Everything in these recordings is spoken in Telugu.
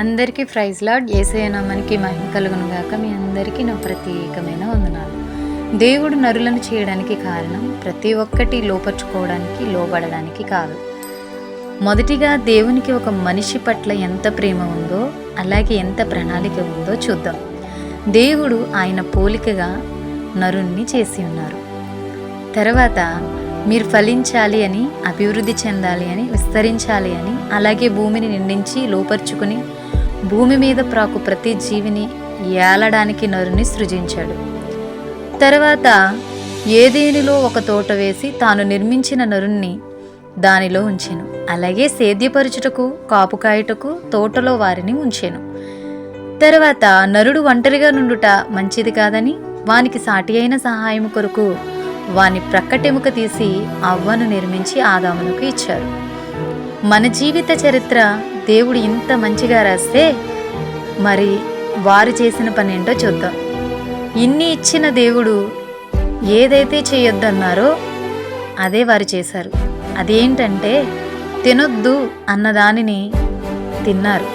అందరికీ ప్రైజ్ లార్డ్. యేసయ్య నామానికి మహిమ కలుగును గాక. మీ అందరికీ నా ప్రత్యేకమైన వందనాలు. దేవుడు నరులను చేయడానికి కారణం ప్రతి ఒక్కటి లోపరుచుకోవడానికి, లోబడడానికి కాదు. మొదటిగా దేవునికి ఒక మనిషి పట్ల ఎంత ప్రేమ ఉందో, అలాగే ఎంత ప్రణాళిక ఉందో చూద్దాం. దేవుడు ఆయన పోలికగా నరుణ్ణి చేసి ఉన్నారు. తర్వాత మీరు ఫలించాలి అని, అభివృద్ధి చెందాలి అని, విస్తరించాలి అని, అలాగే భూమిని నిండించి లోపరుచుకుని భూమి మీద ప్రాకు ప్రతి జీవిని ఏలడానికి నరుని సృజించాడు. తర్వాత ఏదేనిలో ఒక తోట వేసి తాను నిర్మించిన నరుణ్ణి దానిలో ఉంచెను. అలాగే సేద్యపరుచుటకు, కాపు కాయుటకు తోటలో వారిని ఉంచెను. తర్వాత నరుడు ఒంటరిగా నుండుట మంచిది కాదని వానికి సాటి అయిన సహాయం కొరకు వాని ప్రక్కటెముక తీసి అవ్వను నిర్మించి ఆదామునకు ఇచ్చారు. మన జీవిత చరిత్ర దేవుడు ఇంత మంచిగా రాస్తే మరి వారు చేసిన పని ఏంటో చూద్దాం. ఇన్ని ఇచ్చిన దేవుడు ఏదైతే చేయొద్దన్నారో అదే వారు చేశారు. అదేంటంటే తినొద్దు అన్నదానిని తిన్నారు.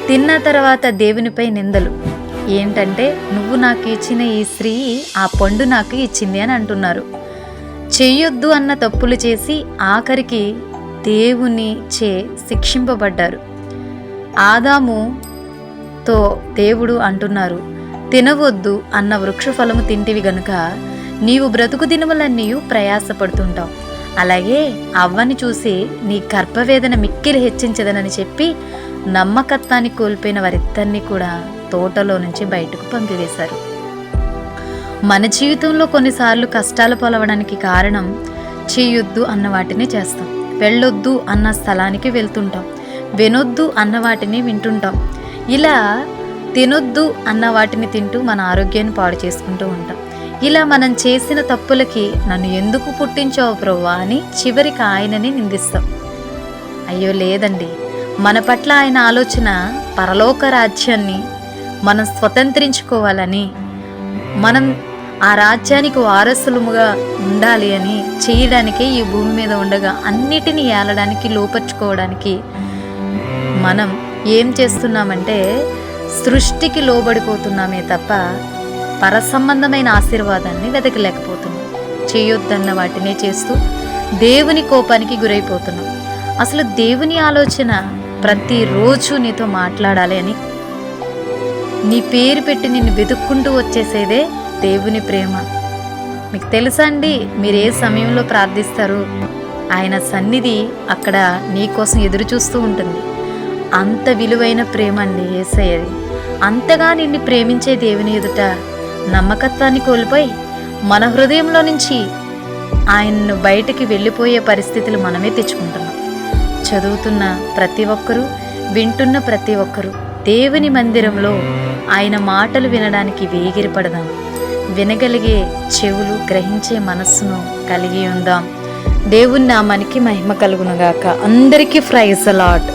తిన్న తర్వాత దేవునిపై నిందలు ఏంటంటే, నువ్వు నాకు ఇచ్చిన ఈ స్త్రీ ఆ పండు నాకు ఇచ్చింది అని అంటున్నారు. చెయ్యొద్దు అన్న తప్పులు చేసి ఆఖరికి దేవుని చే శిక్షింపబడ్డారు. ఆదాముతో దేవుడు అంటున్నారు, తినవద్దు అన్న వృక్ష ఫలము తింటివి గనుక నీవు బ్రతుకు దినములన్నీ ప్రయాసపడుతుంటావు. అలాగే అవ్వని చూసి నీ గర్భవేదన మిక్కిలి హెచ్చించదనని చెప్పి నమ్మకత్వాన్ని కోల్పోయిన వారిద్దరినీ కూడా తోటలో నుంచి బయటకు పంపివేశారు. మన జీవితంలో కొన్నిసార్లు కష్టాలు పాలవడానికి కారణం చేయొద్దు అన్న వాటిని చేస్తాం, వెళ్ళొద్దు అన్న స్థలానికి వెళ్తుంటాం, వినొద్దు అన్న వాటిని వింటుంటాం. ఇలా తినొద్దు అన్న వాటిని తింటూ మన ఆరోగ్యాన్ని పాడు చేసుకుంటూ ఉంటాం. ఇలా మనం చేసిన తప్పులకి నన్ను ఎందుకు పుట్టించావు ప్రభువా అని చివరికి ఆయనని నిందిస్తాం. అయ్యో లేదండి, మన పట్ల ఆయన ఆలోచన పరలోక రాజ్యాన్ని మనం స్వతంత్రించుకోవాలని, మనం ఆ రాజ్యానికి వారసులుగా ఉండాలి అని చేయడానికే ఈ భూమి మీద ఉండగా అన్నిటినీ ఏలడానికి, లోపరుచుకోవడానికి మనం ఏం చేస్తున్నామంటే సృష్టికి లోబడిపోతున్నామే తప్ప పరసంబంధమైన ఆశీర్వాదాన్ని వెతకలేకపోతున్నాం. చేయొద్దన్న వాటినే చేస్తూ దేవుని కోపానికి గురైపోతున్నాం. అసలు దేవుని ఆలోచన ప్రతిరోజు నీతో మాట్లాడాలి అని, నీ పేరు పెట్టి నిన్ను వెతుక్కుంటూ వచ్చేసేదే దేవుని ప్రేమ. మీకు తెలుసా అండి, మీరు ఏ సమయంలో ప్రార్థిస్తారు ఆయన సన్నిధి అక్కడ నీ కోసం ఎదురు చూస్తూ ఉంటుంది. అంత విలువైన ప్రేమ అండి యేసయ్యది. అంతగా నిన్ను ప్రేమించే దేవుని ఎదుట నమ్మకత్వాన్ని కోల్పోయి మన హృదయంలో నుంచి ఆయన్ను బయటికి వెళ్ళిపోయే పరిస్థితులు మనమే తెచ్చుకుంటున్నాం. చదువుతున్న ప్రతి ఒక్కరూ, వింటున్న ప్రతి ఒక్కరూ దేవుని మందిరంలో ఆయన మాటలు వినడానికి వేగిరపడదాం. వినగలిగే చెవులు, గ్రహించే మనస్సును కలిగి ఉందాం. దేవుని నామానికి మహిమ కలుగునుగాక. అందరికీ ప్రైజ్ ది లార్డ్.